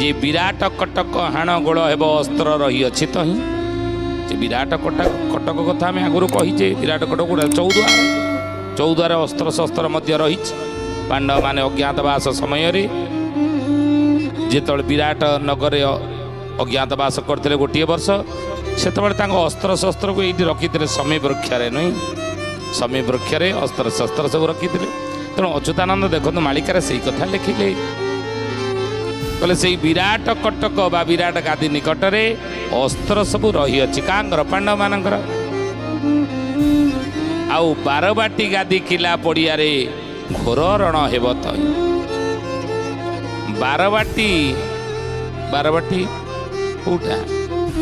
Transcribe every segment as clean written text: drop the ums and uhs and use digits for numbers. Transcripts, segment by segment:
जे विराट कटक हाण गोल हेब अस्त्र रही अच्छी तो ही से विराट कटक कथा आम आगुरी कहीचे विराट कटक गोटे चौद्वार अस्त्र शस्त्र रही पांडव माने अज्ञातवास समय जिते विराट नगर अज्ञातवास करते गोटे वर्ष से अस्त्र शस्त्र को ये रखी समी वृक्षे नहीं समी वृक्षे अस्त्र शस्त्र सब रखी तेणु अच्युतानंद देखो मालिकार से कथा लिखिले कहले से विराट कटक बा विराट गादी निकट में अस्त्र सब रही अच्छी कांगर पांडव मानकर आउ बारबाटी गादी किला पड़िया घोर रण हेब तो बारबाटी कौटा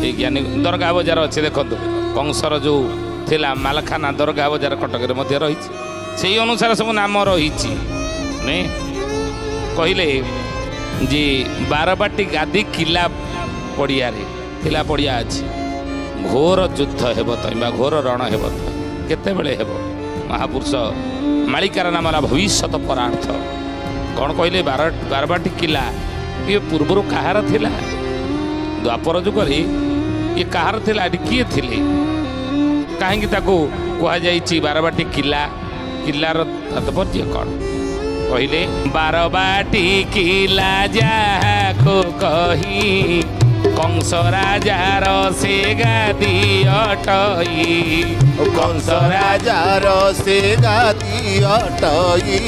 ये ज्ञानी दरगाह बजार अच्छे देखो कंसर जो थिला मालखाना दरगाह बजार कटक रही से अनुसार सब नाम रही कहले जे बारबाटी गादी किला पड़िया अच्छी घोर युद्ध हेब तो घोर रण हेब तो केतेबेले हेब महापुरुष मालिकार नाम है भविष्यत परार्थ कौन कहले बारबाटी किला ये पूर्वर कहार थिला द्वापर जुगर ये कहार थिला किए थिले कहीं कहुई बारबाटी किला किलार तात्पर्य कौन कहले बारबाटी किला जाको कही कंस राजार से गादी अटई कंस राजार से गादी अटई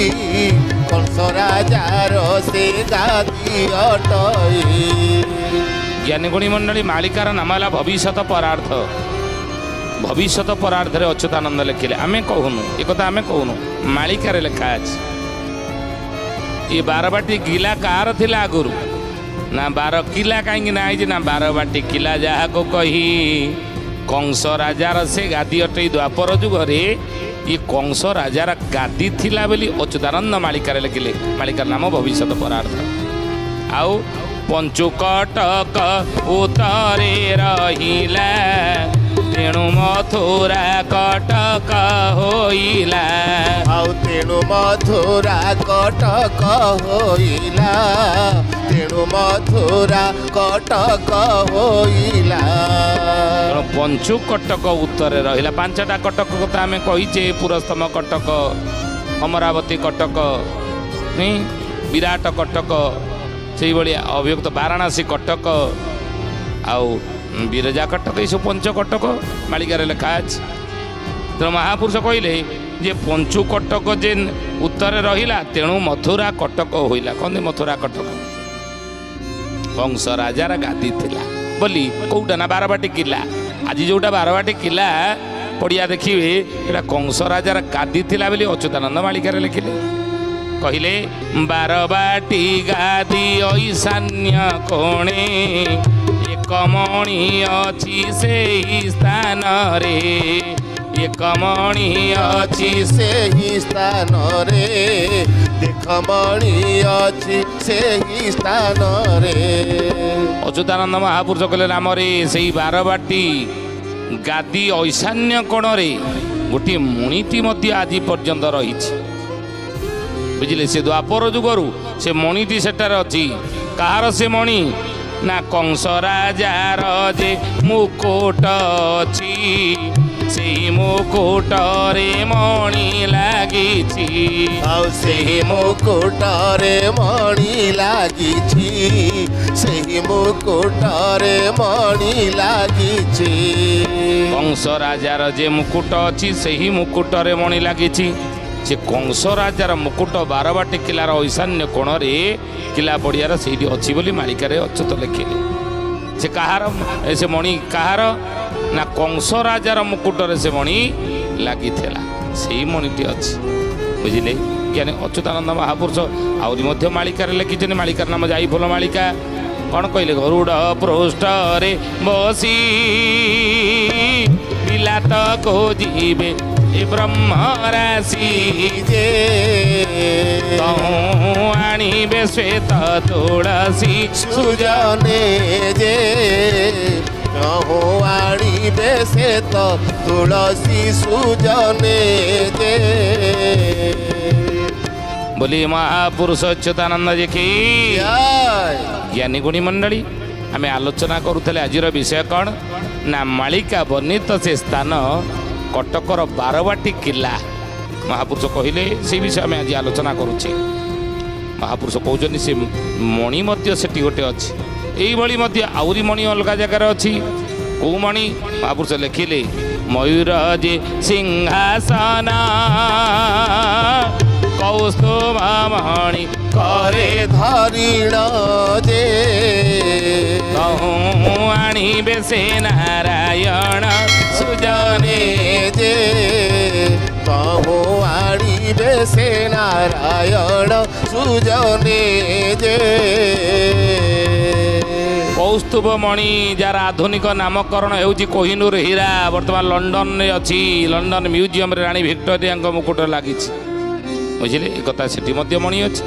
कंस राजार से गादी अटई ज्ञानीगुणी मंडली मालिकार नाम है भविष्यत परार्थ रे अच्युतानंद लिखिले आमे कहूनु एक कथा आमे कहूनु मालिकार लिखा अछि ये बारबाटी किला कार थिला आगुरु ना बार किला कहीं ना ना बारबाटी किला जहाँ को कही कंस राजार से गादी अटई द्वापर जुगरे ये कंस राजार गादी थिला बोली अच्युतानंद मालिकार लिखिले मालिकार नाम भविष्यत परार्थ आउ पंचुकटक उतरे रहिला तेणु मथुरा कटक होइला आउ तेणु मथुरा कटक होइला तेणु मथुरा कटक होइला पंचु कटक उत्तर रहिला पांचटा कटक कथा आम कहीचे पुरस्तम कटक अमरावती कटक नहीं विराट कटक से भाया अभियुक्त वाराणसी कटक आउ बिरजा कटक ये सब पंच कटक मालिकार लिखा अछि तेणु महापुरुष कहले जे पंचु कटक जेन उत्तर रहिला तेणु मथुरा कटक होइला कहते मथुरा कटक कंस राजार गादी थिला बोली कौटा ना बारबाटी किला आज जोटा बारबाटी किला पड़िया देखिए एटा कंस राजार गादी थिला बोली अच्युतानंद मालिकार लिखिले कहले बारबाटी गादी ईशान्य कोणे एक मणि अच्छी से स्थान रे एक मणि अच्छी से स्थान रे देख मणि अच्छी से स्थान रे अच्युतानंद महापुरुष कहले नाम रे से बारबाटी गादी ईशान्य कोण रे गोटे मणिटी मध्य आज पर्यंत रही बुझिले से द्वापर जुगरु से मणिटी सेटार अच्छी कहार से मणि ना कंस राजार जे मुकुट अच्छी से मुकुट रे मणि लागिछि आउ से मुकुट रे मणि लागिछि से मुकुट रे मणि लागिछि कंस राजार जे मुकुट अच्छी से मुकुट रे मणि लागिछि से कंस राजार मुकुट बारबाटी किलार ईशान्य कोण रे किला पड़ियार से अच्छी बोली मालिकार अच्युत लिखिले से कहार से मणि कहार ना कंस राजार मुकुट से मणि लगी से मणिटी अच्छी बुझिले ज्ञानी अच्युतानंद महापुरुष आहरी मालिकार लिखिं मालिकार नाम जाइफल मालिका कौन कहले गरुड़ पृष्ठ रे बसी बिलात को जीवे ब्रह्म राशि जे आणवे श्वेत तुलसी सुजने जे आणवे श्वेत तुलसी सुजने जे बोली महापुरुष अच्युतानंद जी की जय। জ্ঞানী গুণী মণ্ডলী আমি আলোচনা করুলে আজির বিষয় কণ না মালিকা বর্ণিত সে স্থান কটকর বারবাটি কিল্লা মহাপুরুষ কহিলে সেই বিষয়ে আমি আজ আলোচনা করুছে মহাপুরুষ কৌন সে মণি সেটি গোটে অছি এইভাবে আহরি মণি অলগা জায়গার অছি কেউ মণি মহাপুরুষ লেখিলে ময়ূর যে সিংহাসন কৌস্তುಭಮণি করে ধরিণ যে কহু আনিবে সে নারায়ণ সুজনে যে কহু আনিবে সে নারায়ণ সুজনে যে কৌস্তুভমণি যার আধুনিক নামকরণ ହେଉଛି କୋହିନୂର ହୀରା ବର୍ତ୍ତମାନ ଲଣ୍ଡନରେ ଅଛି ଲଣ୍ଡନ ମ୍ୟୁଜିୟମରେ ରାଣୀ ଭିକ୍ଟୋରିଆଙ୍କ ମୁକୁଟ ଲାଗିଛି ବୁଝିଲେ ଏ କଥା ସେଠି ମଧ୍ୟ ମଣି ଅଛି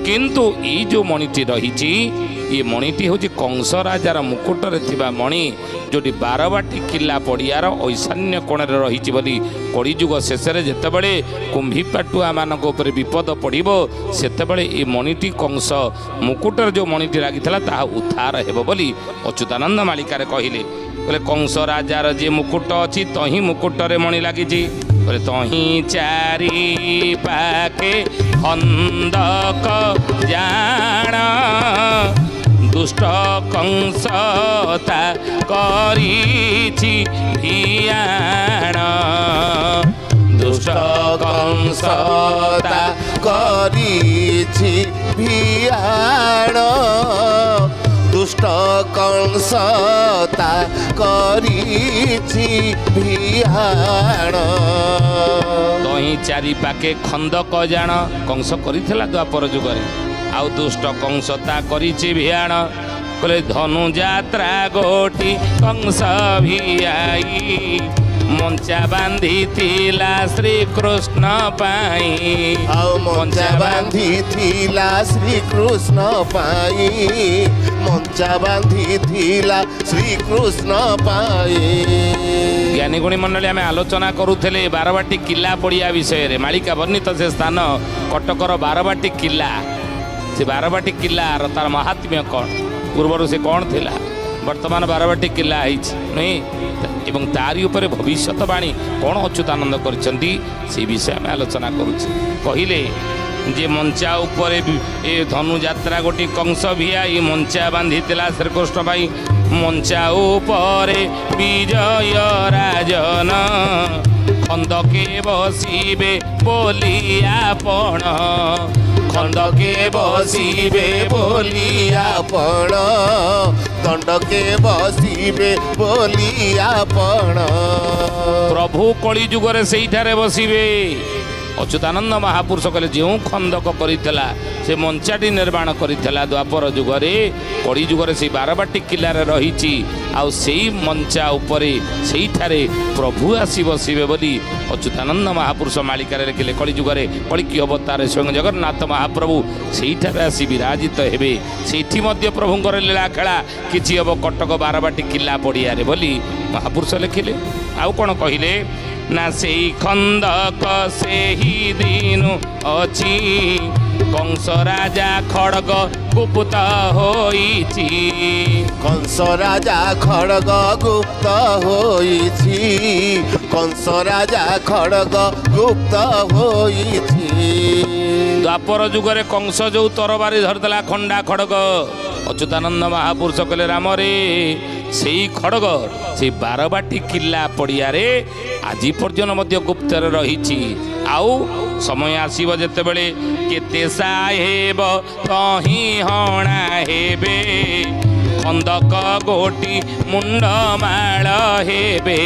କିନ୍ତୁ ଏଇ ଯେଉଁ ମଣିଟି ରହିଛି ଏ ମଣିଟି ହେଉଛି କଂସ ରାଜାର ମୁକୁଟରେ ଥିବା ମଣି ଯେଉଁଠି ବାରବାଟୀ କିଲ୍ଲା ପଡ଼ିଆର ଐଶାନ୍ୟ କୋଣରେ ରହିଛି ବୋଲି କଳିଯୁଗ ଶେଷରେ ଯେତେବେଳେ କୁମ୍ଭୀପାଟୁଆମାନଙ୍କ ଉପରେ ବିପଦ ପଡ଼ିବ ସେତେବେଳେ ଏ ମଣିଟି କଂସ ମୁକୁଟରେ ଯେଉଁ ମଣିଟି ଲାଗିଥିଲା ତାହା ଉଦ୍ଧାର ହେବ ବୋଲି ଅଚ୍ୟୁତାନନ୍ଦ ମାଳିକାରେ କହିଲେ କଂସ ରାଜାର ଯେ ମୁକୁଟ ଅଛି ତହିଁ ମୁକୁଟରେ ମଣି ଲାଗିଛି ତହିଁ ଚାରି ପାଖେ ଖନ୍ଦକ ଜାଣ ଦୁଷ୍ଟ କଂସ ତା କରିଛି ଭିଆଣ দুষ্ট কংস তা করিছি ভিয়াণ দুষ্ট কংস তা করিছি ভিয়াণ তହିଁ ଚାରି ପାଖେ ଖନ୍ଦକ ଜାଣ କଂସ କରିଥିଲା ଦ୍ୱାପର ଯୁଗରେ ଆଉ ଦୁଷ୍ଟ କଂସ ତା କରିଛି ଭିଆଣ କହିଲେ ଧନୁ ଯାତ୍ରା ଗୋଟି କଂସ ଭିଆଇ ମଞ୍ଚା ବାନ୍ଧିଥିଲା ଶ୍ରୀକୃଷ୍ଣ ପାଇଁ ଆଉ ମଞ୍ଚା ବାନ୍ଧିଥିଲା ଶ୍ରୀକୃଷ୍ଣ ପାଇଁ ମଞ୍ଚା ବାନ୍ଧିଥିଲା ଶ୍ରୀକୃଷ୍ଣ ପାଇଁ ଜ୍ଞାନୀ ଗୁଣୀ ମଣ୍ଡଳୀ ଆମେ ଆଲୋଚନା କରୁଥିଲେ ବାରବାଟୀ କିଲ୍ଲା ପଡ଼ିଆ ବିଷୟରେ ମାଳିକା ବର୍ଣ୍ଣିତ ସେ ସ୍ଥାନ କଟକର ବାରବାଟୀ କିଲ୍ଲା ସେ ବାରବାଟୀ କିଲ୍ଲାର ତାର ମହାତ୍ମ୍ୟ କ'ଣ ପୂର୍ବରୁ ସେ କ'ଣ ଥିଲା ବର୍ତ୍ତମାନ ବାରବାଟୀ କିଲ୍ଲା ହେଇଛି ନୁହେଁ ଏବଂ ତାରି ଉପରେ ଭବିଷ୍ୟତବାଣୀ କ'ଣ ଅଚ୍ୟୁତାନନ୍ଦ କରିଛନ୍ତି ସେ ବିଷୟ ଆମେ ଆଲୋଚନା କରୁଛେ କହିଲେ ଯେ ମଞ୍ଚା ଉପରେ ଏ ଧନୁଯାତ୍ରା ଗୋଟି କଂସ ଭିଆଇ ମଞ୍ଚା ବାନ୍ଧିଥିଲା ଶ୍ରୀକୃଷ୍ଣ ପାଇଁ ମଞ୍ଚା ଉପରେ ବିଜୟ ରାଜନ ଖନ୍ଦକେ ବସିବେ ବୋଲି ଆପଣ ଖଣ୍ଡକେ ବସିବେ ବୋଲି ଆପଣ ଦଣ୍ଡକେ ବସିବେ ବୋଲି ଆପଣ ପ୍ରଭୁ କଳି ଯୁଗରେ ସେଇଠାରେ ବସିବେ ଅଚ୍ୟୁତାନନ୍ଦ ମହାପୁରୁଷ କହିଲେ ଯେଉଁ ଖନ୍ଦକ କରିଥିଲା ସେ ମଞ୍ଚାଟି ନିର୍ମାଣ କରିଥିଲା ଦ୍ୱାପର ଯୁଗରେ କଳି ଯୁଗରେ ସେଇ ବାରବାଟୀ କିଲ୍ଲାରେ ରହିଛି ଆଉ ସେଇ ମଞ୍ଚା ଉପରେ ସେଇଠାରେ ପ୍ରଭୁ ଆସି ବସିବେ ବୋଲି ଅଚ୍ୟୁତାନନ୍ଦ ମହାପୁରୁଷ ମାଳିକାରେ ଲେଖିଲେ କଳି ଯୁଗରେ କଳିକି ଅବତାରେ ସ୍ୱୟଂ ଜଗନ୍ନାଥ ମହାପ୍ରଭୁ ସେଇଠାରେ ଆସି ବିରାଜିତ ହେବେ ସେଇଠି ମଧ୍ୟ ପ୍ରଭୁଙ୍କର ଲୀଳା ଖେଳା କିଛି ହେବ କଟକ ବାରବାଟୀ କିଲ୍ଲା ପଡ଼ିଆରେ ବୋଲି ମହାପୁରୁଷ ଲେଖିଲେ ଆଉ କ'ଣ କହିଲେ ନା ସେଇ ଖନ୍ଦକ ସେହି ଦିନୁ ଅଛି କଂସ ରାଜା ଖଡ଼ଗ ଗୁପ୍ତ ହୋଇଛି କଂସ ରାଜା ଖଡ଼ଗ ଗୁପ୍ତ ହୋଇଛି କଂସ ରାଜା ଖଡ଼ଗ ଗୁପ୍ତ ହୋଇଛି ଦ୍ୱାପର ଯୁଗରେ କଂସ ଯେଉଁ ତରବାରୀ ଧରିଥିଲା ଖଣ୍ଡା ଖଡ଼ଗ ଅଚ୍ୟୁତାନନ୍ଦ ମହାପୁରୁଷ କହିଲେ ରାମରେ ସେଇ ଖଡ଼ଗ ସେଇ ବାରବାଟୀ କିଲ୍ଲା ପଡ଼ିଆରେ ଆଜି ପର୍ଯ୍ୟନ୍ତ ମଧ୍ୟ ଗୁପ୍ତରେ ରହିଛି ଆଉ ସମୟ ଆସିବ ଯେତେବେଳେ କେତେ ସାହେବ ତହିଁ ହଣା ହେବେ ଖନ୍ଦକ ଗୋଟି ମୁଣ୍ଡମାଳ ହେବେ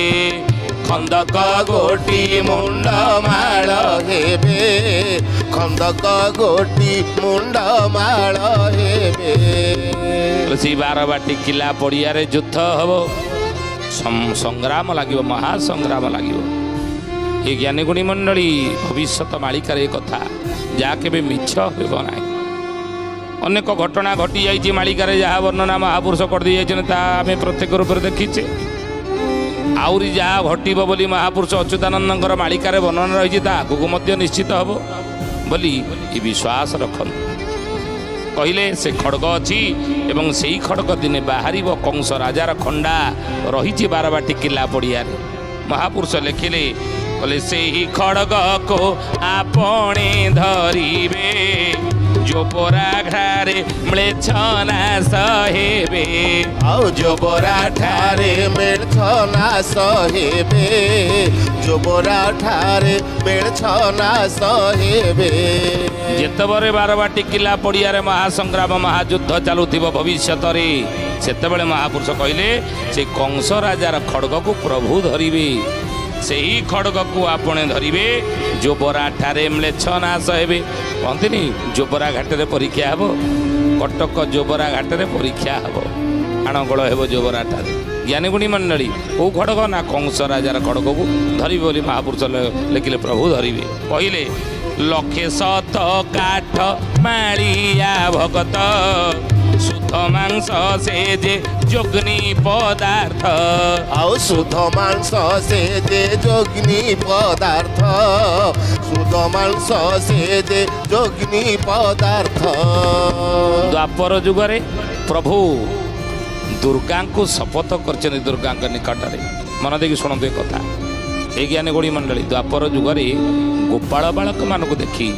ଖନ୍ଦକ ଗୋଟି ମୁଣ୍ଡମାଳ ହେବେ ଖନ୍ଦକ ଗୋଟି ମୁଣ୍ଡମାଳ ହେବେ ସେଇ ବାରବାଟୀ କିଲ୍ଲା ପଡ଼ିଆରେ ଯୁଦ୍ଧ ହେବ ସଂଗ୍ରାମ ଲାଗିବ ମହାସଂଗ୍ରାମ ଲାଗିବ ଏ ଜ୍ଞାନୀ ଗୁଣୀ ମଣ୍ଡଳୀ ଭବିଷ୍ୟତ ମାଳିକାରେ ଏ କଥା ଯାହା କେବେ ମିଛ ହେବ ନାହିଁ ଅନେକ ଘଟଣା ଘଟିଯାଇଛି ମାଳିକାରେ ଯାହା ବର୍ଣ୍ଣନା ମହାପୁରୁଷ କରିଦେଇଯାଇଛନ୍ତି ତାହା ଆମେ ପ୍ରତ୍ୟେକ ରୂପରେ ଦେଖିଛେ ଆହୁରି ଯାହା ଘଟିବ ବୋଲି ମହାପୁରୁଷ ଅଚ୍ୟୁତାନନ୍ଦଙ୍କର ମାଳିକାରେ ବର୍ଣ୍ଣନା ରହିଛି ତା ଆଗକୁ ମଧ୍ୟ ନିଶ୍ଚିତ ହେବ ବୋଲି ଏ ବିଶ୍ୱାସ ରଖନ୍ତୁ କହିଲେ ସେ ଖଡ଼ଗ ଅଛି ଏବଂ ସେଇ ଖଡ଼ଗ ଦିନେ ବାହାରିବ କଂସ ରାଜାର ଖଣ୍ଡା ରହିଛି ବାରବାଟୀ କିଲ୍ଲା ପଡ଼ିଆରେ। ମହାପୁରୁଷ ଲେଖିଲେ କହିଲେ ସେହି ଖଡ଼ଗକୁ ଆପଣେ ଧରିବେ ଜୋବରା ଘାରେ ମ୍ଲେଚ୍ଛ ନାଶ ହେବେ। ଆଉ ଜୋବରା ଠାରେ ମେଳଛ ନାଶ ହେବେ, ଜୋବରା ଠାରେ ମେଳଛ ନାଶ ହେବେ। ଯେତେବେଳେ ବାରବାଟୀ କିଲ୍ଲା ପଡ଼ିଆରେ ମହାସଂଗ୍ରାମ ମହାଯୁଦ୍ଧ ଚାଲୁଥିବ ଭବିଷ୍ୟତରେ, ସେତେବେଳେ ମହାପୁରୁଷ କହିଲେ ସେ କଂସ ରାଜାର ଖଡ଼ଗକୁ ପ୍ରଭୁ ଧରିବେ। ସେହି ଖଡ଼ଗକୁ ଆପଣ ଧରିବେ ଜୋବରା ଠାରେ ମ୍ଲେଚ୍ଛ ନାଶ ହେବେ। କହନ୍ତିନି ଜୋବରା ଘାଟରେ ପରୀକ୍ଷା ହେବ, କଟକ ଜୋବରା ଘାଟରେ ପରୀକ୍ଷା ହେବ, ଆଣଗୋଳ ହେବ ଜୋବରା ଠାରେ। ଜ୍ଞାନୀଗୁଣୀ ମଣ୍ଡଳୀ କେଉଁ ଖଡ଼ଗ ନା କଂସ ରାଜାର ଖଡ଼ଗକୁ ଧରିବେ ବୋଲି ମହାପୁରୁଷ ଲେଖିଲେ ପ୍ରଭୁ ଧରିବେ। କହିଲେ ଲକ୍ଷେ ଶତ କାଠ ମାଳିଆ ଭଗତ ସୁଧ ମାଂସ ସେ ଯେ ଯୋଗ୍ନି ପଦାର୍ଥ। ଆଉ ସୁଧ ମାଂସ ସେ ଯେ ଯୋଗ୍ନି ପଦାର୍ଥ, ସୁଧ ମାଂସ ସେ ଯେ ଯୋଗ୍ନି ପଦାର୍ଥ। ଦ୍ୱାପର ଯୁଗରେ ପ୍ରଭୁ ଦୁର୍ଗାଙ୍କୁ ଶପଥ କରିଛନ୍ତି ଦୁର୍ଗାଙ୍କ ନିକଟରେ। ମନ ଦେଇକି ଶୁଣନ୍ତୁ ଏ କଥା। ଏ ଜ୍ଞାନୀଗୁଣୀ ମଣ୍ଡଳୀ ଦ୍ୱାପର ଯୁଗରେ ଗୋପାଳ ବାଳକମାନଙ୍କୁ ଦେଖି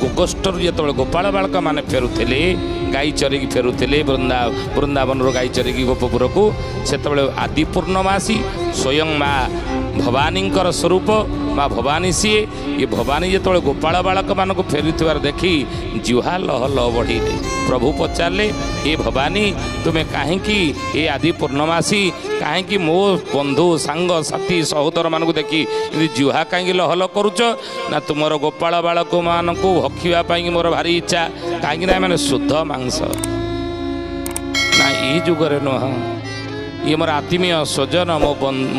ଗୋଗୋଷ୍ଠରୁ ଯେତେବେଳେ ଗୋପାଳ ବାଳକମାନେ ଫେରୁଥିଲେ, ଗାଈ ଚରିକି ଫେରୁଥିଲେ ବୃନ୍ଦାବନରୁ ଗାଈ ଚରିକି ଗୋପପୁରକୁ, ସେତେବେଳେ ଆଦି ପୂର୍ଣ୍ଣମାସୀ ସ୍ୱୟଂ ମା ଭବାନୀଙ୍କର ସ୍ୱରୂପ ମା ଭବାନୀ ସିଏ। ଏ ଭବାନୀ ଯେତେବେଳେ ଗୋପାଳ ବାଳକମାନଙ୍କୁ ଫେରୁଥିବାର ଦେଖି ଜିହ୍ୱା ଲହ ଲହ ବଢ଼େଇଲେ। ପ୍ରଭୁ ପଚାରିଲେ ଏ ଭବାନୀ ତୁମେ କାହିଁକି ଏ ଆଦି ପୂର୍ଣ୍ଣମାସୀ କାହିଁକି ମୋ ବନ୍ଧୁ ସାଙ୍ଗ ସାଥୀ ସହୋଦରମାନଙ୍କୁ ଦେଖି ଏମିତି ଜିହ୍ୱା କାହିଁକି ଲହ ଲହ କରୁଛ? ନା ତୁମର ଗୋପାଳ ବାଳକମାନଙ୍କୁ ଭକ୍ଷିବା ପାଇଁକି ମୋର ଭାରି ଇଚ୍ଛା। କାହିଁକି ନା ଏମାନେ ଶୁଦ୍ଧ ମାଂସ। ନା ଏଇ ଯୁଗରେ ନୁହଁ, ଇଏ ମୋର ଆତ୍ମୀୟ ସ୍ୱଜନ,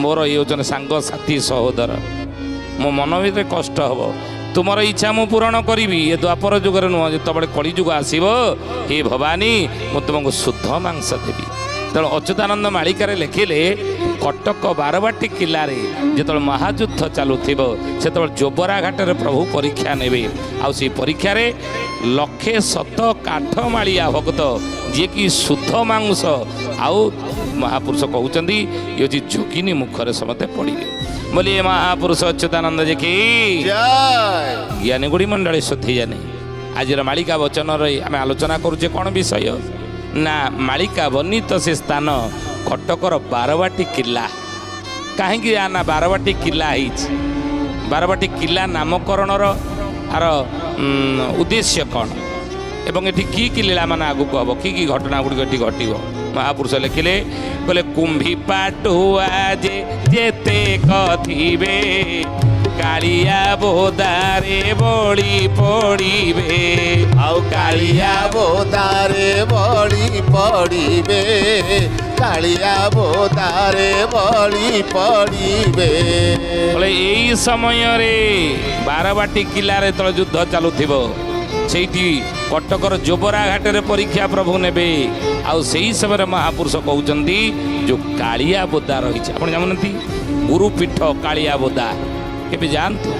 ମୋର ଇଏ ହେଉଛନ୍ତି ସାଙ୍ଗ ସାଥୀ ସହୋଦର। ମୋ ମନ ଭିତରେ କଷ୍ଟ ହେବ, ତୁମର ଇଚ୍ଛା ମୁଁ ପୂରଣ କରିବି। ଏ ଦ୍ୱାପର ଯୁଗରେ ନୁହଁ, ଯେତେବେଳେ କଳିଯୁଗ ଆସିବ ହେ ଭବାନୀ ମୁଁ ତୁମକୁ ଶୁଦ୍ଧ ମାଂସ ଦେବି। ତେଣୁ ଅଚ୍ୟୁତାନନ୍ଦ ମାଳିକାରେ ଲେଖିଲେ କଟକ ବାରବାଟୀ କିଲ୍ଲାରେ ଯେତେବେଳେ ମହାଯୁଦ୍ଧ ଚାଲୁଥିବ, ସେତେବେଳେ ଜୋବରା ଘାଟରେ ପ୍ରଭୁ ପରୀକ୍ଷା ନେବେ। ଆଉ ସେଇ ପରୀକ୍ଷାରେ ଲକ୍ଷେ ଶତ କାଠମାଳିଆ ଭକ୍ତ ଯିଏକି ଶୁଦ୍ଧ ମାଂସ, ଆଉ ମହାପୁରୁଷ କହୁଛନ୍ତି ଇଏ ହେଉଛି ଯୋଗିନୀ ମୁଖରେ ସମସ୍ତେ ପଡ଼ିବେ ବୋଲି। ଏ ମହାପୁରୁଷ ଅଚ୍ୟୁତାନନ୍ଦ ଯେ କି ଜ୍ଞାନୀଗୁଣୀ ମଣ୍ଡଳୀ ଶୁଦ୍ଧି ଜାନେ। ଆଜିର ମାଳିକା ବଚନରେ ଆମେ ଆଲୋଚନା କରୁଛେ କ'ଣ ବିଷୟ ନା ମାଳିକା ବର୍ଣ୍ଣିତ ସେ ସ୍ଥାନ କଟକର ବାରବାଟୀ କିଲ୍ଲା। କାହିଁକି ନା ବାରବାଟୀ କିଲ୍ଲା ହେଇଛି? ବାରବାଟୀ କିଲ୍ଲା ନାମକରଣର ଆର ଉଦ୍ଦେଶ୍ୟ କ'ଣ ଏବଂ ଏଠି କି କି ଲୀଳା ମାନେ ଆଗକୁ ହେବ, କି କି ଘଟଣା ଗୁଡ଼ିକ ଏଠି ଘଟିବ? ମହାପୁରୁଷ ଲେଖିଲେ କହିଲେ କୁମ୍ଭୀ ପାଟୁଆ ଯେତେ କଥିବେ କାଳିଆ ବୋଦାରେ ବଳି ପଡ଼ିବେ। ଆଉ କାଳିଆ ବୋଦାରେ ବଳି ପଡ଼ିବେ, କାଳିଆ ବୋଦାରେ ବଳି ପଡ଼ିବେ। ଏଇ ସମୟରେ ବାରବାଟୀ କିଲ୍ଲାରେ ଯେତେବେଳେ ଯୁଦ୍ଧ ଚାଲୁଥିବ, ସେଇଠି କଟକର ଜୋବରା ଘାଟରେ ପରୀକ୍ଷା ପ୍ରଭୁ ନେବେ। ଆଉ ସେହି ସମୟରେ ମହାପୁରୁଷ କହୁଛନ୍ତି ଯେଉଁ କାଳିଆ ବୋଦା ରହିଛି, ଆପଣ ଜାଣୁନାହାନ୍ତି ଗୁରୁପୀଠ କାଳିଆ ବୋଦା, କେବେ ଯାଆନ୍ତୁ।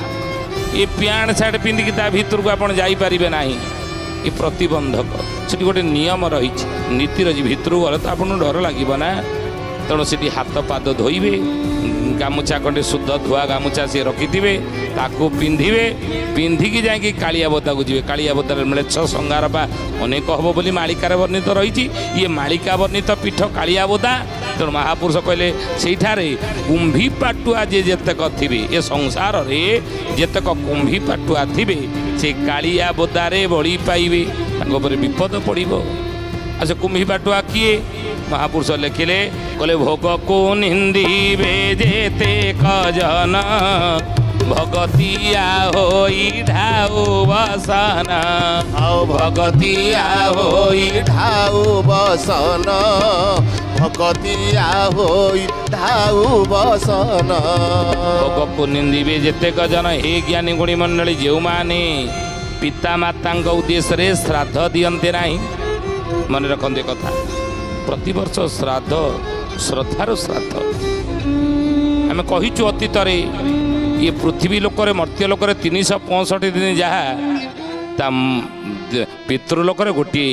ଏ ପ୍ୟାଣ୍ଟ ସାର୍ଟ ପିନ୍ଧିକି ତା ଭିତରକୁ ଆପଣ ଯାଇପାରିବେ ନାହିଁ, ଏ ପ୍ରତିବନ୍ଧକ। ସେଠି ଗୋଟେ ନିୟମ ରହିଛି, ନୀତି ରହିଛି। ଭିତରକୁ ଗଲେ ତ ଆପଣଙ୍କୁ ଡର ଲାଗିବ ନା। ତେଣୁ ସେଠି ହାତ ପାଦ ଧୋଇବେ, ଗାମୁଛା ଖଣ୍ଡେ ଶୁଦ୍ଧ ଧୁଆ ଗାମୁଛା ସିଏ ରଖିଥିବେ, ତାକୁ ପିନ୍ଧିବେ, ପିନ୍ଧିକି ଯାଇକି କାଳିଆ ବୋଦାକୁ ଯିବେ। କାଳିଆ ବୋଦାରେ ମ୍ଲେଚ୍ଛ ସଂହାର ବା ଅନେକ ହେବ ବୋଲି ମାଳିକାରେ ବର୍ଣ୍ଣିତ ରହିଛି। ଇଏ ମାଳିକା ବର୍ଣ୍ଣିତ ପୀଠ କାଳିଆ ବୋଦା। ତେଣୁ ମହାପୁରୁଷ କହିଲେ ସେଇଠାରେ କୁମ୍ଭୀ ପାଟୁଆ ଯେତେକ ଥିବେ, ଏ ସଂସାରରେ ଯେତେକ କୁମ୍ଭୀ ପାଟୁଆ ଥିବେ ସେ କାଳିଆ ବୋଦାରେ ବଳି ପାଇବେ, ତାଙ୍କ ଉପରେ ବିପଦ ପଡ଼ିବ। ଆଉ ସେ କୁମ୍ଭୀ ପାଟୁଆ କିଏ? ମହାପୁରୁଷ ଲେଖିଲେ କହିଲେ ଭୋଗକୁ ନିନ୍ଦିବେ ଯେତେ କଜନ ଭଗତିଆ ହୋଇ ଢାଉ ବସନ। ଆଉ ଭଗତିଆ ହୋଇ ଢାଉ ବସନ, ଭଗତିଆ ହୋଇ ଢାଉ ବସନ। ଭୋଗକୁ ନିନ୍ଦିବେ ଯେତେକ ଜନ। ହେ ଜ୍ଞାନୀ ଗୁଣୀ ମଣ୍ଡଳୀ, ଯେଉଁମାନେ ପିତାମାତାଙ୍କ ଉଦ୍ଦେଶ୍ୟରେ ଶ୍ରାଦ୍ଧ ଦିଅନ୍ତି ନାହିଁ, ମନେ ରଖନ୍ତି କଥା, ପ୍ରତିବର୍ଷ ଶ୍ରାଦ୍ଧ ଶ୍ରଦ୍ଧାର ଶ୍ରାଦ୍ଧ ଆମେ କହିଛୁ ଅତୀତରେ। ଇଏ ପୃଥିବୀ ଲୋକରେ ମର୍ତ୍ତ୍ୟ ଲୋକରେ 365 ଦିନ ଯାହା, ତା ପିତୃଲୋକରେ ଗୋଟିଏ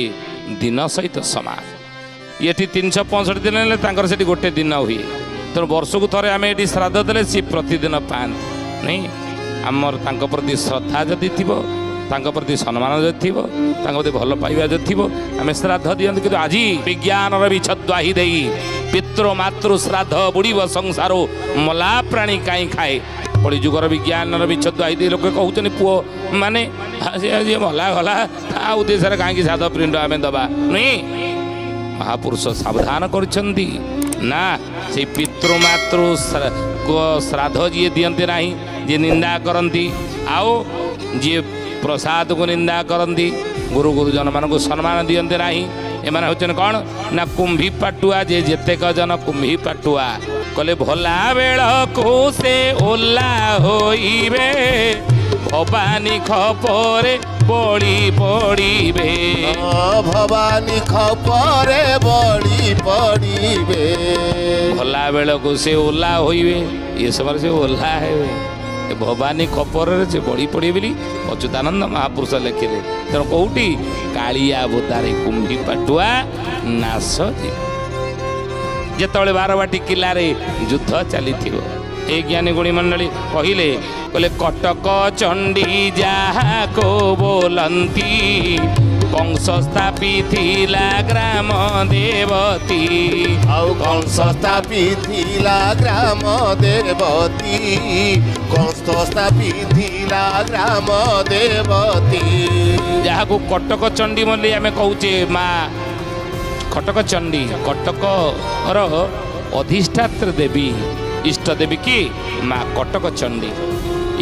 दिन सहित समान। ये 365 दिन हेल्ले तांकर सेठी गोटे दिन हुए तेणु वर्ष को थरे आम ये श्राद्ध देले सी प्रतिदिन पाते नहीं आमर तांक प्रति श्रद्धा जदि थी तांक प्रति सम्मान जदि थी तांक प्रति भल पाइबा जदि थी आम श्राद्ध दियंत कि आज विज्ञान भी छद्वाही दे पितृ मातृ श्राद्ध बुड़ब संसारो मला प्राणी कहीं खाए कली जुगर विज्ञान भी छद्वाही दे लोक कहते पुओ माने मला गला ता उद्देश्य कहीं श्राद्ध प्रिंट आम दबा नहीं महापुरुष सावधान करछंती ना से पितृमातृ श्राद्ध जी दियंते नहीं जी निंदा करती आओ जी प्रसाद को निंदा करती गुरु गुरुजन मान को सम्मान दियंते नहीं एमाने होचन कौन ना कुंभी पाटुआ जे जेतेक जन कुंभी पाटुआ कले भला बेल को से ओला होइबे भवानी खपरे बड़ी पड़ीबे भवानी खपरे बड़ी पड़ीबे भला बेल को से ओला होइबे ये समय से ओला है भवानी खपर से बड़ी पड़े बोली अच्युतानंद महापुरुष लिखिले तेणु कौटी कालिया बोतारे कुंभी पाटुआ नाश जिते बारवाटी किलारे युद्ध चली ए ज्ञानी गुणी मंडली कहले कहले कटक चंडी जहा को बोलती कंस स्थापिथिला ग्राम देवती कंस स्थापिथिला ग्राम देवती कंस स्थापिथिला ग्राम देवती जहाँ को कटक चंडी बोली आम कहूचे माँ कटक चंडी कटक अधिष्ठात्र देवी इष्ट देवी की माँ कटक चंडी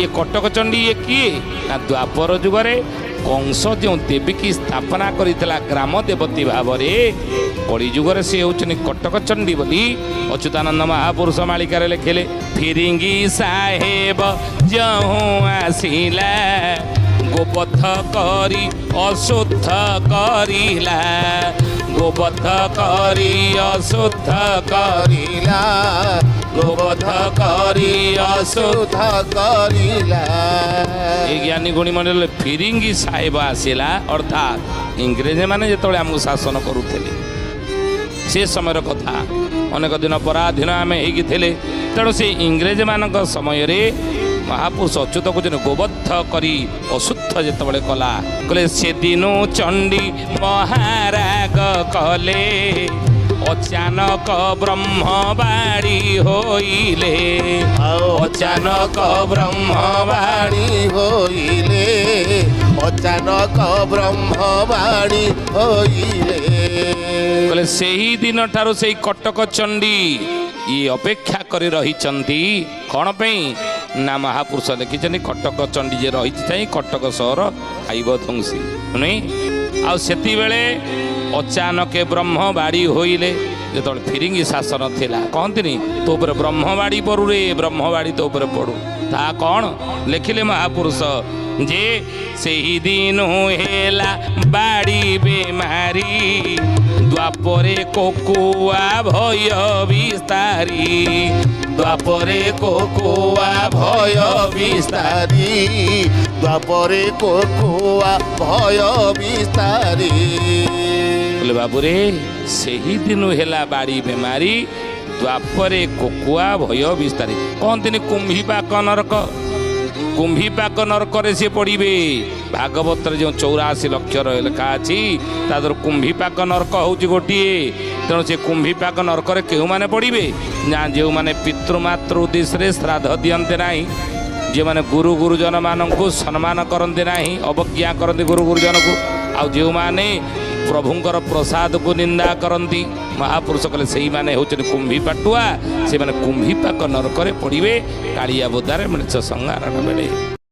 ये कटक चंडी ये किए ना द्वापर जुगरे कंस जो देवी की स्थापना करितला ग्राम देवती भाव कली जुगरे से होचनी कटक चंडी बोली अच्युतानंद महापुरुष मालिकार लिखिले फिरिंगी साहेब जहूँ आसिला गोबध करी अशुद्ध करिला गोबध करी अशुद्ध करिला गोबध करी अशुद्ध करिला ये ज्ञानी गुणी मंडल फिरिंगी साहेब आसिला अर्थात इंग्रेज माने जेतबेले हमको शासन करुଥିଲେ से समय कथा अनेक दिन पराधीन आम होते तेणु से इंग्रेज मान समय महापुरुष अच्युत को गोबद्ध करी अशुद्ध जिते कला कहले से दिनु चंडी महाराग कले अचानक ब्रह्मवाणी होइले अचानक ब्रह्मवाणी होइले अचानक ब्रह्मवाणी होइले कहले सही दिन ठारू से कटक चंडी ये अपेक्षा करी रही कौन पे ना महापुरुष लिखिं कटक चंडी जे रही कटक सहर खाइब ध्वंसी नहीं आती बेले अचानक ब्रह्मवाड़ी होइले जो फिरिंगी शासन थिला कहती तो पर ब्रह्मवाड़ी पड़ू रे ब्रह्मवाड़ी तो पर पड़ू ता कौन लिखिले महापुरुष जे सही दिन हेला बाड़ी बेमारी द्वापरे कोकुआ भय विस्तारी द्वापरे कोकुआ भय विस्तारी द्वापरे कोकुआ भय विस्तारी बोले बाबू रे सही दिन हेला बाड़ी बेमारी द्वापरे कोकुआ भय विस्तारी कहते कुंभीपाक नरक कुंभीपाक नरक से पड़े भागवत जो 84 लक्ष लेखा अच्छी तादर कुंभीपाक नरक हूँ गोटे तेणु से कुंभीपाक नरक क्यों मैंने पड़े ना जो मैंने पितृमातृ उद्देश्य श्राद्ध दियंते ना जो मैंने गुरु गुरुजन मानक सम्मान करते ना अवज्ञा करते गुरु गुरुजन को आ जो मैंने प्रभुंकर प्रसाद को निंदा करती महापुरुष कहले से मैंने हूँ कुंभी पाटुआ से मैंने कुंभीपाक नरक पड़े कालिया बोदारे मृत संहारण बेले।